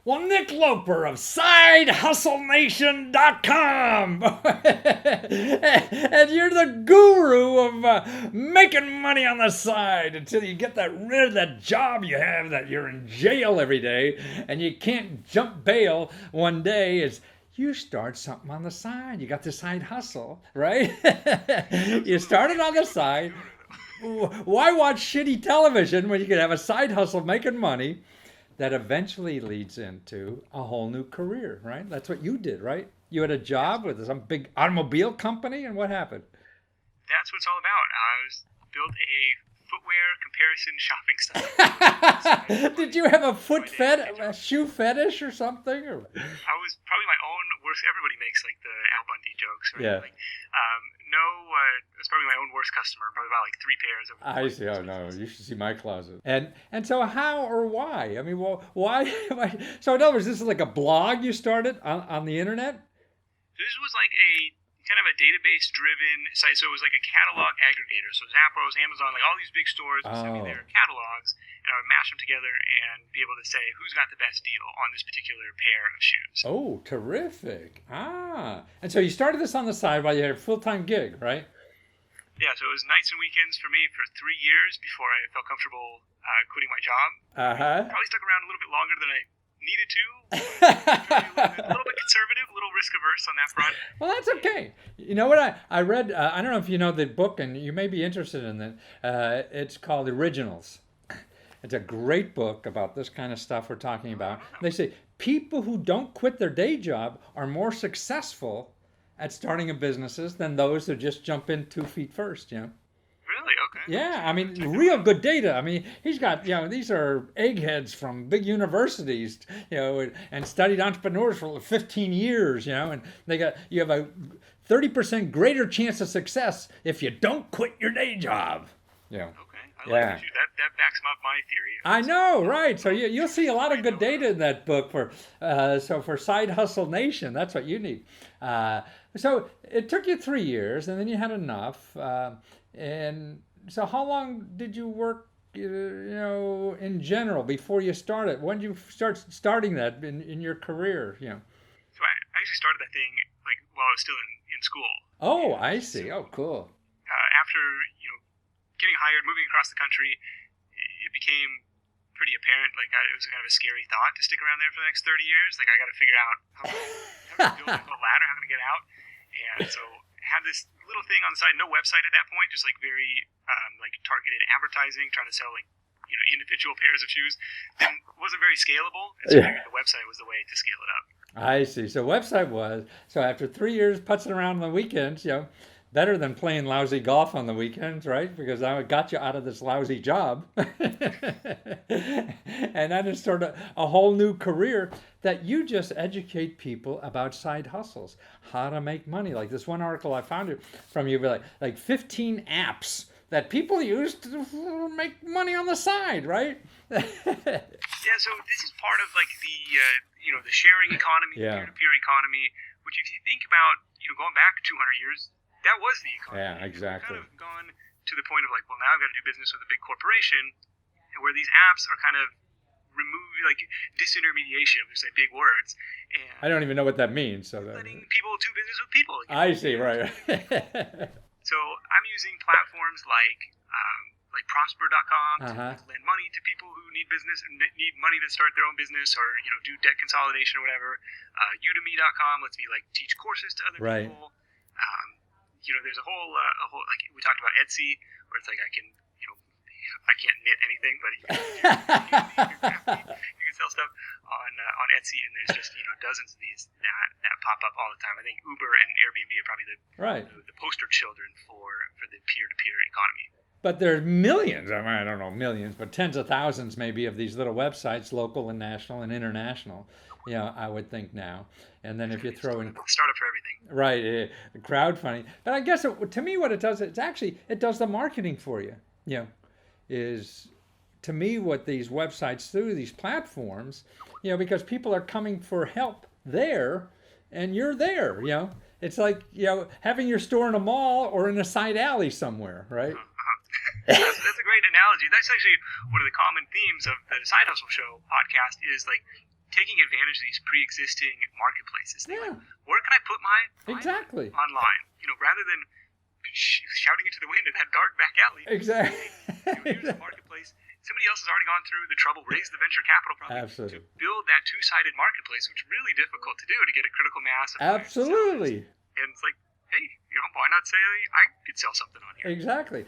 Well, Nick Loper of SideHustleNation.com. And you're the guru of making money on the side until you get rid of that job you have that you're in jail every day and you can't jump bail one day. Is you start something on the side. You got the side hustle, right? You started on the side. Why watch shitty television when you can have a side hustle making money that eventually leads into a whole new career, right? That's what you did, right? You had a job with some big automobile company, and what happened? That's what it's all about. I built a footwear comparison shopping site. Did you have a shoe fetish or something? Or? I was probably my own worst. Everybody makes like the Al Bundy jokes, right? Yeah. Like, no, it was probably my own worst customer. Probably about like 3 pairs of. I see. Oh no, you should see my closet. And so how or why? I mean, well, why? So in other words, this is like a blog you started on the internet. This was like a kind of a database-driven site. So it was like a catalog aggregator. So Zappos, Amazon, like all these big stores would send me their catalogs, and I would mash them together and be able to say who's got the best deal on this particular pair of shoes. Oh, terrific! And so you started this on the side while you had a full-time gig, right? Yeah, so it was nights and weekends for me for 3 years before I felt comfortable quitting my job. Probably stuck around a little bit longer than I needed to. A little bit conservative, a little risk averse on that front. Well, that's okay. You know what I read? I don't know if you know the book, and you may be interested in it. It's called Originals. It's a great book about this kind of stuff we're talking about. They say people who don't quit their day job are more successful at starting a businesses than those who just jump in 2 feet first. You know. Really? Okay. Yeah, I mean, real good data. I mean, he's got, these are eggheads from big universities, and studied entrepreneurs for 15 years, and you have a 30% greater chance of success if you don't quit your day job. Yeah. Okay. I like that backs up my theory. I know, right? So you'll see a lot of good data in that book for Side Hustle Nation. That's what you need. So it took you 3 years, and then you had enough. And so how long did you work, in general before you started? When did you starting that in your career? So I actually started that thing like while I was still in school. Oh, I see. Oh, cool. After, getting hired, moving across the country, it became pretty apparent, like it was kind of a scary thought to stick around there for the next 30 years. Like I got to figure out how to build a ladder, how to get out. And so had this little thing on the side, no website at that point, just like very like targeted advertising, trying to sell like individual pairs of shoes. Then wasn't very scalable, and so I figured the website was the way to scale it up. I see. So website was so after 3 years putzing around on the weekends, better than playing lousy golf on the weekends, right? Because that got you out of this lousy job. And that is sort of a whole new career that you just educate people about side hustles, how to make money. Like this one article I found from you, like 15 apps that people use to make money on the side, right? Yeah, so this is part of like the sharing economy, peer-to-peer economy, which if you think about, going back 200 years, that was the economy. Yeah, exactly. We've kind of gone to the point of like, well, now I've got to do business with a big corporation, where these apps are kind of like disintermediation, which are big words. And I don't even know what that means. So letting people do business with people. I see, right. So I'm using platforms like Prosper.com to lend money to people who need business and need money to start their own business, or do debt consolidation or whatever. Udemy.com lets me like teach courses to other people. There's a whole like we talked about Etsy, where it's like I can't knit anything, but you can sell stuff on Etsy, and there's just dozens of these that pop up all the time. I think Uber and Airbnb are probably the poster children for the peer-to-peer economy. But there's millions, I don't know millions, but tens of thousands maybe of these little websites, local and national and international, I would think now. And then if you throw in... Startup for everything. Right, crowdfunding. But I guess to me what it does, it does the marketing for you, is to me what these websites do, these platforms, because people are coming for help there and you're there, It's like, having your store in a mall or in a side alley somewhere, right? That's a great analogy. That's actually one of the common themes of the Side Hustle Show podcast is like taking advantage of these pre-existing marketplaces. They're Yeah, like, where can I put my exactly. online? Rather than shouting into the wind in that dark back alley. Exactly. Here's the marketplace. Somebody else has already gone through the trouble, raised the venture capital probably Absolutely. to build that two-sided marketplace, which is really difficult to do to get a critical mass of buyers and sellers. Absolutely. And it's like, hey, why not say I could sell something on here? Exactly.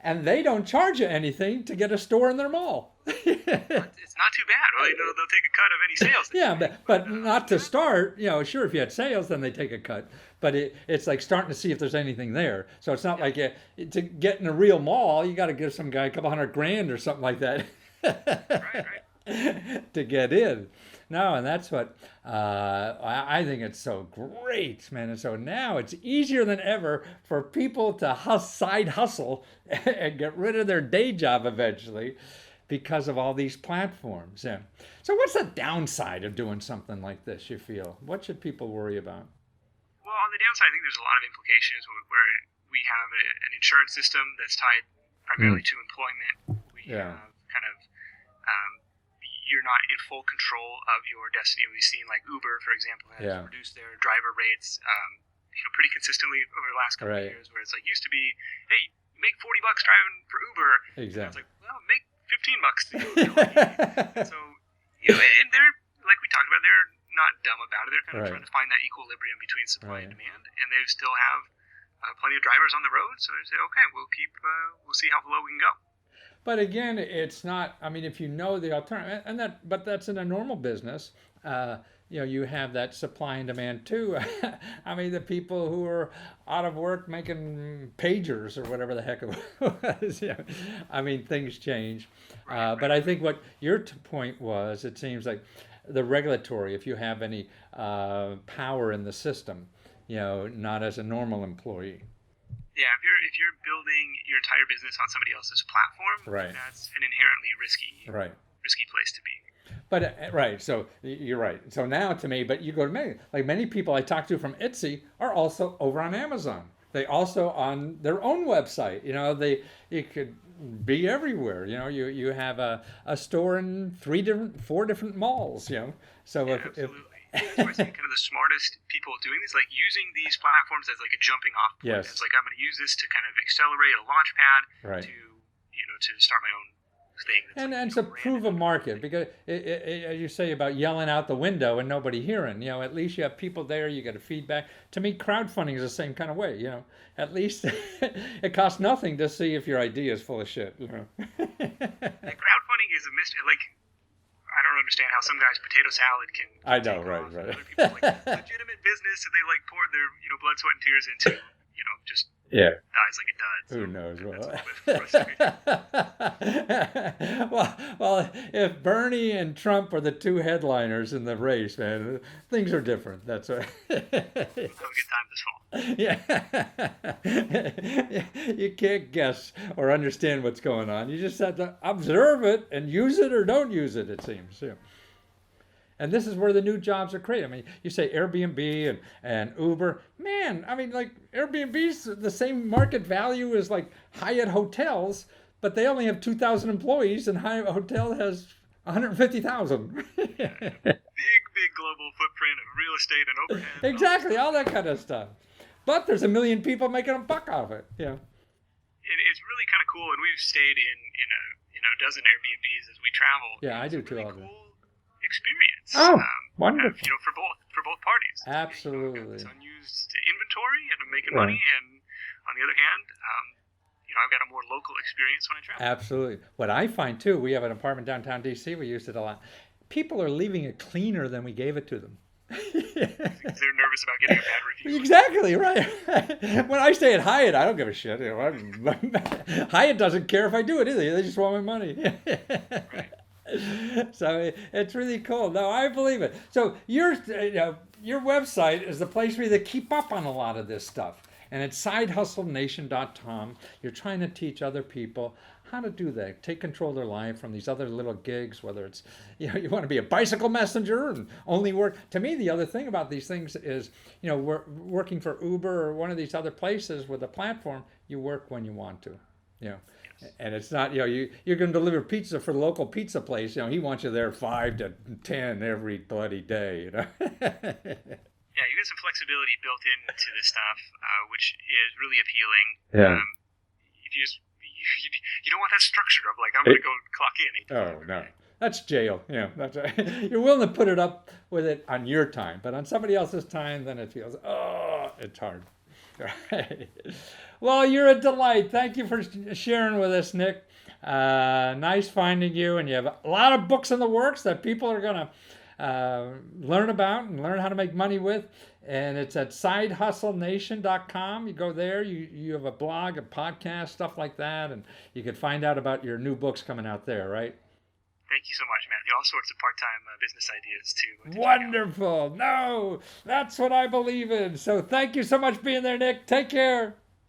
And they don't charge you anything to get a store in their mall. It's not too bad. Well, they'll take a cut of any sales. Yeah, but not to start. Sure, if you had sales, then they take a cut. But it's like starting to see if there's anything there. So it's not like to get in a real mall, you got to give some guy a couple $100,000 or something like that Right. to get in. No, and that's what I think it's so great, man. And so now it's easier than ever for people to side hustle and get rid of their day job eventually because of all these platforms. Yeah. So what's the downside of doing something like this, you feel? What should people worry about? Well, on the downside, I think there's a lot of implications where we have an insurance system that's tied primarily to employment. We have kind of you're not in full control of your destiny. We've seen like Uber, for example, has reduced their driver rates pretty consistently over the last couple of years, where it's like used to be, hey, you make $40 driving for Uber. Exactly. It's like, well, make $15 to go. And so, and they're, like we talked about, they're not dumb about it. They're kind of trying to find that equilibrium between supply and demand, and they still have plenty of drivers on the road. So they say, okay, we'll see how low we can go. But again, it's not. I mean, if you know the alternative, but that's in a normal business. You have that supply and demand too. I mean, the people who are out of work making pagers or whatever the heck it was. I mean, things change. But I think what your point was, it seems like the regulatory. If you have any power in the system, not as a normal employee. Yeah, if you're building your entire business on somebody else's platform, that's an inherently risky place to be. But so you're right. So now to me, but you go to many people I talk to from Etsy are also over on Amazon. They also on their own website. It could be everywhere. You have a store in 4 different malls. So absolutely. That's why I think kind of the smartest people doing this, like using these platforms as like a jumping off point. Yes. It's like I'm going to use this to kind of accelerate a launch pad to start my own thing. And to prove a market, because as you say about yelling out the window and nobody hearing, at least you have people there, you get a feedback. To me, crowdfunding is the same kind of way. At least it costs nothing to see if your idea is full of shit. And crowdfunding is a mystery. Like, I don't understand how some guys' potato salad can. I know, right. Other people legitimate business, and they poured their blood, sweat, and tears into just dies like it does. Well, if Bernie and Trump are the 2 headliners in the race, man, things are different. That's right. We'll have a good time this fall. Yeah. You can't guess or understand what's going on. You just have to observe it and use it or don't use it, it seems. Yeah. And this is where the new jobs are created. I mean, you say Airbnb and Uber. Man, I mean, like Airbnb's the same market value as like Hyatt hotels, but they only have 2,000 employees and Hyatt Hotel has 150,000. Big global footprint of real estate and overhead. Exactly, all that kind of stuff. But there's 1 million people making a buck off it. And it's really kind of cool. And we've stayed in a dozen Airbnbs as we travel. Yeah, I do too. Really cool experience. Oh, wonderful. For both parties. Absolutely. It's unused inventory and I'm making money, and on the other hand, I've got a more local experience when I travel. Absolutely. What I find too, we have an apartment downtown DC. We used it a lot. People are leaving it cleaner than we gave it to them. They're nervous about getting a bad review. Exactly, right. When I stay at Hyatt, I don't give a shit. Hyatt doesn't care if I do it either. They just want my money. Right. So it's really cool. No, I believe it. So your website is the place where they keep up on a lot of this stuff. And it's sidehustlenation.com. You're trying to teach other people how to do that, take control of their life from these other little gigs, whether it's, you want to be a bicycle messenger and only work. To me, the other thing about these things is, we're working for Uber or one of these other places with a platform, you work when you want to, And it's not, you're going to deliver pizza for the local pizza place. He wants you there 5 to 10 every bloody day. Yeah, you get some flexibility built into this stuff, which is really appealing. Yeah. If you don't want that structure of like I'm going to go clock in. Oh no, that's jail. Yeah, that's right. You're willing to put it up with it on your time, but on somebody else's time, then it feels it's hard. Right. Well, you're a delight. Thank you for sharing with us, Nick. Nice finding you, and you have a lot of books in the works that people are going to learn about and learn how to make money with. And it's at sidehustlenation.com. You go there, you have a blog, a podcast, stuff like that, and you can find out about your new books coming out there, right? Thank you so much, Matthew. All sorts of part-time business ideas, too. Wonderful. No, that's what I believe in. So thank you so much for being there, Nick. Take care.